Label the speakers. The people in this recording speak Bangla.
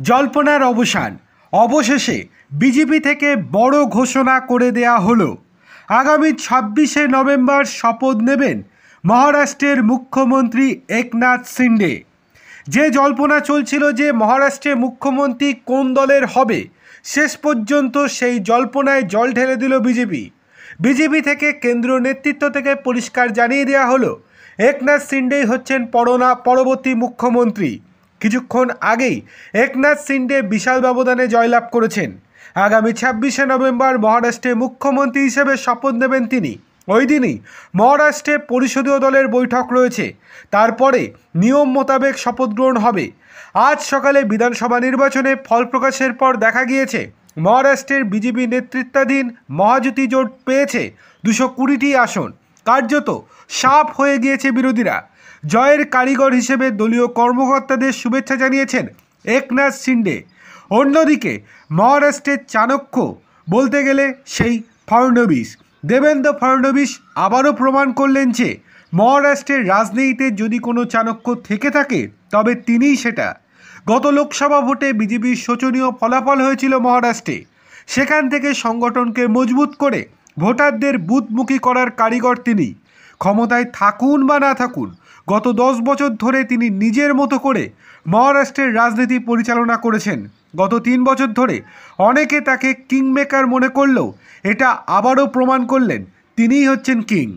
Speaker 1: জল্পনার অবসান। অবশেষে বিজেপি থেকে বড় ঘোষণা করে দেয়া হলো। আগামী 26শে নভেম্বর শপথ নেবেন মহারাষ্ট্রের মুখ্যমন্ত্রী একনাথ শিন্ডে। যে জল্পনা চলছিল যে মহারাষ্ট্রের মুখ্যমন্ত্রী কোন দলের হবে, শেষ পর্যন্ত সেই জল্পনায় জল ঢেলে দিল বিজেপি। বিজেপি থেকে কেন্দ্রীয় নেতৃত্ব থেকে পরিষ্কার জানিয়ে দেওয়া হলো একনাথ শিন্ডেই হচ্ছেন পরবর্তী মুখ্যমন্ত্রী। কিছুক্ষণ আগেই একনাথ শিন্ডে বিশাল ব্যবধানে জয়লাভ করেছেন। আগামী 26শে নভেম্বর মহারাষ্ট্রের মুখ্যমন্ত্রী হিসেবে শপথ নেবেন তিনি। ওই দিনই মহারাষ্ট্রে পরিষদীয় দলের বৈঠক রয়েছে, তারপরে নিয়ম মোতাবেক শপথ গ্রহণ হবে। আজ সকালে বিধানসভা নির্বাচনে ফল প্রকাশের পর দেখা গিয়েছে মহারাষ্ট্রের বিজেপি নেতৃত্বাধীন মহাজোটী জোট পেয়েছে 220টি আসন। কার্যত সাফ হয়ে গিয়েছে বিরোধীরা। জয়ের কারিগর হিসেবে দলীয় কর্মকর্তাদের শুভেচ্ছা জানিয়েছেন একনাথ শিন্ডে। অন্যদিকে মহারাষ্ট্রের চাণক্য বলতে গেলে সেই ফড়নবিস, দেবেন্দ্র ফড়নবিস আবারও প্রমাণ করলেন যে মহারাষ্ট্রের রাজনীতিতে যদি কোনো চাণক্য থেকে থাকে তবে তিনিই সেটা। গত লোকসভা ভোটে বিজেপির শোচনীয় ফলাফল হয়েছিল মহারাষ্ট্রে। সেখান থেকে সংগঠনকে মজবুত করে ভোটারদের বুথমুখী করার কারিগর তিনি। ক্ষমতায় থাকুন বা না থাকুন, গত 10 বছর ধরে তিনি নিজের মতো করে মহারাষ্ট্রের রাজনীতি পরিচালনা করেছেন। গত 3 বছর ধরে অনেকে তাকে কিংমেকার মনে করলেও এটা আবারও প্রমাণ করলেন তিনিই হচ্ছেন কিং।